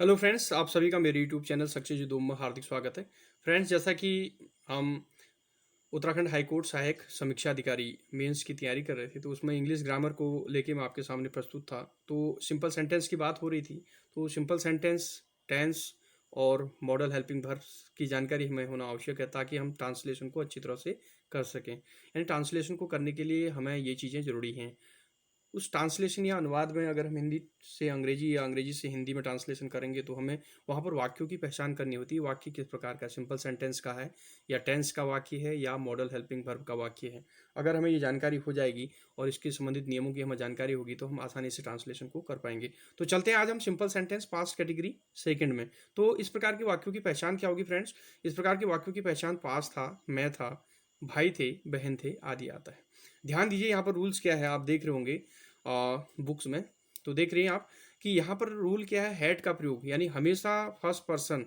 Hello friends, आप सभी का मेरे यूट्यूब चैनल सक्सेस विद ओम में हार्दिक स्वागत है। फ्रेंड्स, जैसा कि हम उत्तराखंड हाई कोर्ट सहायक समीक्षा अधिकारी मेंस की तैयारी कर रहे थे, तो उसमें इंग्लिश ग्रामर को लेके मैं आपके सामने प्रस्तुत था। तो सिंपल सेंटेंस की बात हो रही थी। तो सिंपल सेंटेंस, टेंस और मॉडल हेल्पिंग वर्ब्स की जानकारी हमें होना आवश्यक है, ताकि हम ट्रांसलेशन को अच्छी तरह से कर सकें। यानी ट्रांसलेशन को करने के लिए हमें ये चीज़ें ज़रूरी हैं। उस ट्रांसलेशन या अनुवाद में अगर हम हिंदी से अंग्रेजी या अंग्रेजी से हिंदी में ट्रांसलेशन करेंगे, तो हमें वहाँ पर वाक्यों की पहचान करनी होती है। वाक्य किस प्रकार का, सिंपल सेंटेंस का है या टेंस का वाक्य है या मॉडल हेल्पिंग वर्ब का वाक्य है। अगर हमें ये जानकारी हो जाएगी और इसके संबंधित नियमों की हमें जानकारी होगी, तो हम आसानी से ट्रांसलेशन को कर पाएंगे। तो चलते हैं आज हम simple sentence past category second में। तो इस प्रकार के वाक्यों की पहचान क्या होगी फ्रेंड्स? इस प्रकार के वाक्यों की पहचान पास था, मैं था, भाई थे, बहन थे आदि आता है। ध्यान दीजिए, यहाँ पर रूल्स क्या है आप देख रहे होंगे बुक्स में। तो देख रहे हैं आप कि यहाँ पर रूल क्या है, हैड का प्रयोग। यानी हमेशा फर्स्ट पर्सन,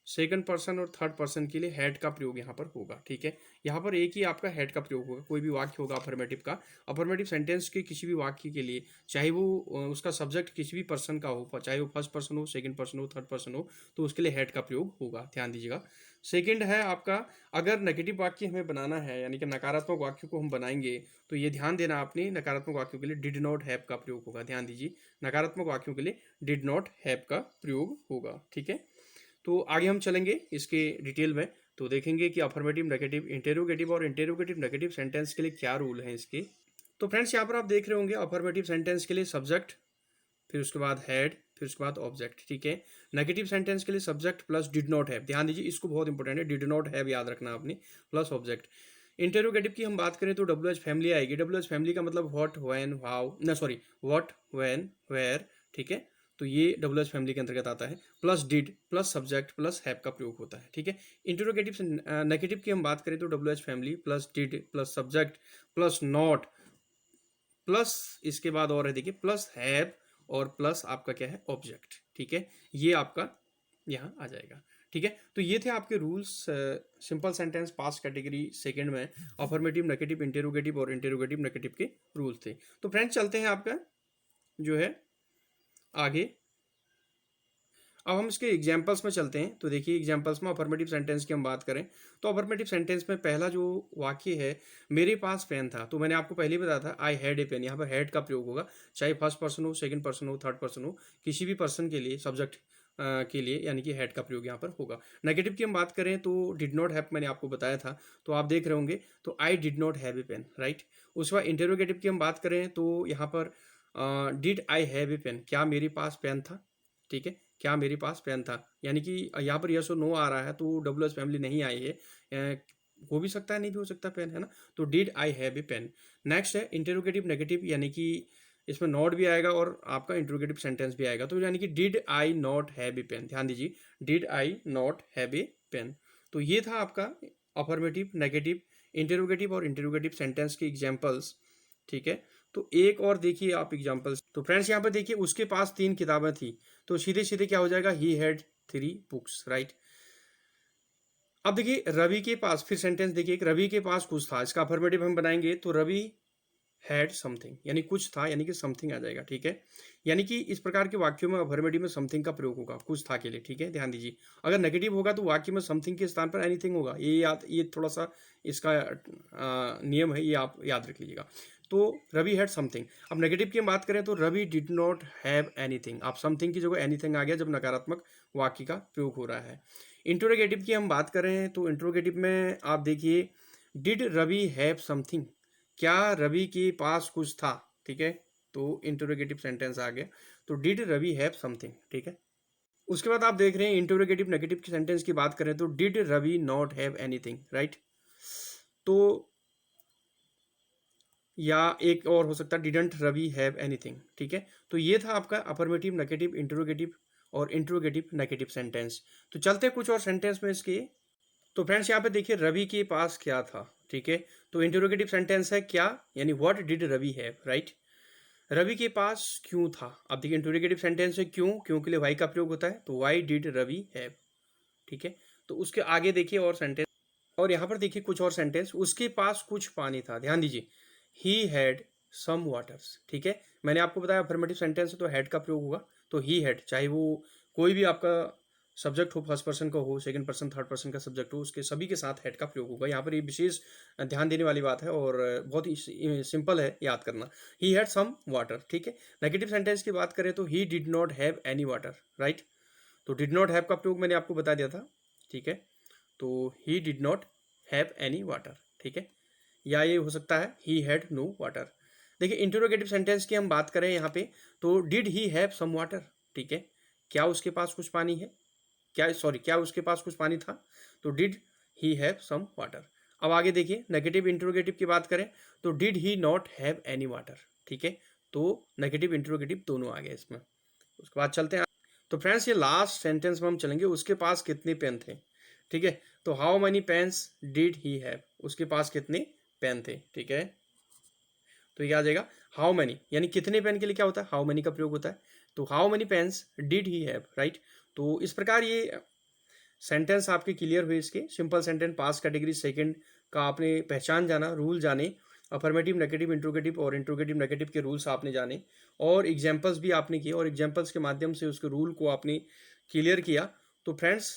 सेकंड पर्सन और थर्ड पर्सन के लिए हैड का प्रयोग यहाँ पर होगा। ठीक है, यहाँ पर एक ही आपका हैड का प्रयोग होगा। कोई भी वाक्य होगा अफर्मेटिव का, अफर्मेटिव सेंटेंस के किसी भी वाक्य के लिए, चाहे वो उसका सब्जेक्ट किसी भी पर्सन का हो, चाहे वो फर्स्ट पर्सन हो, सेकंड पर्सन हो, थर्ड पर्सन हो, तो उसके लिए हैड का प्रयोग होगा। ध्यान दीजिएगा। सेकंड है आपका, अगर नेगेटिव वाक्य हमें बनाना है, यानी कि नकारात्मक वाक्य को हम बनाएंगे, तो ये ध्यान देना आपने, नकारात्मक वाक्यों के लिए डिड नॉट हैव का प्रयोग होगा। ध्यान दीजिए, नकारात्मक वाक्यों के लिए डिड नॉट हैव का प्रयोग होगा। ठीक है, तो आगे हम चलेंगे इसके डिटेल में। तो देखेंगे कि अफर्मेटिव, नेगेटिव, इंटेरोगेटिव और इंटेरोगेटिव नेगेटिव सेंटेंस के लिए क्या रूल हैं इसके। तो फ्रेंड्स, यहाँ पर आप देख रहे होंगे अफर्मेटिव सेंटेंस के लिए सब्जेक्ट, फिर उसके बाद हैड, फिर उसके बाद ऑब्जेक्ट। ठीक है, नेगेटिव सेंटेंस के लिए subject plus did not have. ध्यान दीजिए, इसको बहुत इंपॉर्टेंट है, डिड नॉट हैव याद रखना आपने, प्लस ऑब्जेक्ट। इंटेरोगेटिव की हम बात करें तो डब्ल्यू एच फैमिली आएगी। डब्ल्यू एच फैमिली का मतलब व्हाट, व्हेन, हाउ, ना सॉरी, व्हाट, व्हेन, वेयर। ठीक है, तो ये डब्ल्यू एच फैमिली के अंतर्गत आता है। Plus did plus subject plus have का प्रयोग होता है। ठीक है, इंटेरोगेटिव से नेगेटिव की हम बात करें तो W H family plus did plus subject plus not plus इसके बाद और है देखिए प्लस हैव और प्लस आपका क्या है, ऑब्जेक्ट। ठीक है, ये आपका यहाँ आ जाएगा। ठीक है, तो ये थे आपके rules simple sentence past category second में अफर्मेटिव, नेगेटिव, इंटेरोगेटिव और इंटेरोगेटिव नेगेटिव के रूल्स थे। तो फ्रेंड्स, चलते हैं आपका जो है आगे। अब हम इसके एग्जाम्पल्स में चलते हैं। तो देखिए, एग्जाम्पल्स में अफर्मेटिव सेंटेंस की हम बात करें तो अफर्मेटिव सेंटेंस में पहला जो वाक्य है, मेरे पास पेन था, तो मैंने आपको पहले ही बताया था आई हैड ए पेन। यहाँ पर हैड का प्रयोग होगा, चाहे फर्स्ट पर्सन हो, सेकंड पर्सन हो, थर्ड पर्सन हो, किसी भी पर्सन के लिए सब्जेक्ट के लिए, यानी कि हैड का प्रयोग यहाँ पर होगा। नेगेटिव की हम बात करें तो डिड नॉट हैव मैंने आपको बताया था, तो आप देख रहे होंगे, तो I did not have a pen, right. उसके बाद इंटेरोगेटिव की हम बात करें तो यहाँ पर did I have a pen, क्या मेरे पास पेन था। ठीक है, क्या मेरे पास पेन था, यानी कि यहाँ पर यस और नो आ रहा है, तो डब्ल्यू एस फैमिली नहीं आई है। हो भी सकता है, नहीं भी हो सकता पेन, है ना। तो did I have a pen. Next है इंटेरोगेटिव नेगेटिव, यानी कि इसमें नॉट भी आएगा और आपका इंटेरोगेटिव सेंटेंस भी आएगा, तो यानी कि did I not have a pen. ध्यान दीजिए, did I not have a pen. तो ये था आपका अफर्मेटिव, नेगेटिव, इंटेरोगेटिव और इंटेरोगेटिव सेंटेंस के एग्जाम्पल्स। ठीक है, तो एक और देखिए आप एग्जाम्पल्स। तो फ्रेंड्स, यहाँ पर देखिए, उसके पास 3 किताबें थी, तो सीधे सीधे क्या हो जाएगा, ही हैड 3 बुक्स, राइट। अब देखिए, रवि के पास, फिर सेंटेंस देखिए, रवि के पास कुछ था, इसका अफर्मेटिव हम बनाएंगे तो रवि हैड समथिंग, यानी कुछ था, यानी कि समथिंग आ जाएगा। ठीक है, यानी कि इस प्रकार के वाक्यों में अफर्मेटिव में समथिंग का प्रयोग होगा, कुछ था के लिए। ठीक है, ध्यान दीजिए, अगर नेगेटिव होगा तो वाक्य में समथिंग के स्थान पर एनीथिंग होगा। ये थोड़ा सा इसका नियम है, ये आप याद रख लीजिएगा। तो रवि हैड समथिंग। अब नेगेटिव की हम बात करें तो Ravi did not have anything. आप समथिंग की जगह एनीथिंग आ गया जब नकारात्मक वाक्य का प्रयोग हो रहा है। इंट्रोगेटिव की हम बात करें तो इंट्रोगेटिव में आप देखिए, डिड रवि हैव समथिंग, क्या रवि के पास कुछ था। ठीक है, तो इंटरोगेटिव सेंटेंस आ गया, तो डिड रवि हैव समथिंग। ठीक है, उसके बाद आप देख रहे हैं इंटरोगेटिव नेगेटिव की सेंटेंस की बात करें तो did Ravi not have anything, right. तो या एक और हो सकता है डिडंट रवि हैव एनीथिंग। ठीक है, तो ये था आपका अफर्मेटिव, नेगेटिव, इंटरोगेटिव और इंटरोगेटिव नेगेटिव सेंटेंस। तो चलते हैं कुछ और सेंटेंस में इसके। तो फ्रेंड्स, यहाँ पे देखिए, रवि के पास क्या था। ठीक है, तो इंटरोगेटिव सेंटेंस है क्या, यानी what did Ravi have, right. Ravi के पास क्यों था। अब देखिए, इंटरोगेटिव सेंटेंस है क्यों, क्यों के लिए वाई का प्रयोग होता है, तो वाई डिड रवि हैव। ठीक है, तो उसके आगे देखिए और सेंटेंस, और यहाँ पर देखिए कुछ और सेंटेंस, उसके पास कुछ पानी था। ध्यान दीजिए, ही हैड सम वाटर्स। ठीक है, मैंने आपको बताया अफर्मेटिव सेंटेंस है तो हैड का प्रयोग होगा, तो ही हैड, चाहे वो कोई भी आपका सब्जेक्ट हो, फर्स्ट पर्सन का हो, सेकंड पर्सन, थर्ड पर्सन का सब्जेक्ट हो, उसके सभी के साथ हैड का प्रयोग होगा। यहाँ पर ये विशेष ध्यान देने वाली बात है और बहुत ही सिंपल है याद करना। ही हैड सम वाटर, ठीक है। नेगेटिव सेंटेंस की बात करें तो he did not have any water, right. तो डिड नॉट हैव का प्रयोग मैंने आपको बता दिया था, ठीक है। तो he did not have any water, ठीक है। या ये हो सकता है ही हैड नो वाटर। देखिए इंटरोगेटिव सेंटेंस की हम बात करें यहाँ पे, तो did he have some water, ठीक है। क्या उसके पास कुछ पानी है, क्या उसके पास कुछ पानी था, तो did he have some water. अब आगे देखिए नेगेटिव इंटरोगेटिव की बात करें तो did he not have any water, ठीक है। तो नेगेटिव इंटरोगेटिव दोनों आ गए इसमें। उसके बाद चलते हैं, तो फ्रेंड्स ये लास्ट सेंटेंस में हम चलेंगे, उसके पास कितने पेन थे, ठीक है। तो how many pens did he have, उसके पास कितने पेन थे, ठीक है। तो ये आ जाएगा हाउ मेनी, यानी कितने पेन के लिए क्या होता है, हाउ मेनी का प्रयोग होता है। तो how many pens did he have, right. तो इस प्रकार ये सेंटेंस आपके क्लियर हुए। इसके simple sentence, past category, second का आपने पहचान जाना, रूल जाने, अफर्मेटिव, नेगेटिव, इंट्रोगेटिव और इंट्रोगेटिव नेगेटिव के रूल्स आपने जाने और एग्जांपल्स भी आपने किए और एग्जांपल्स के माध्यम से उसके रूल को आपने क्लियर किया। तो फ्रेंड्स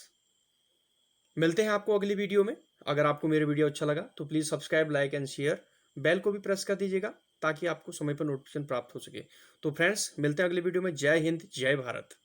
मिलते हैं आपको अगली वीडियो में। अगर आपको मेरे वीडियो अच्छा लगा तो please subscribe, like and share, bell को भी प्रेस कर दीजिएगा ताकि आपको समय पर नोटिफिकेशन प्राप्त हो सके। तो फ्रेंड्स मिलते हैं अगली वीडियो में। जय हिंद, जय भारत।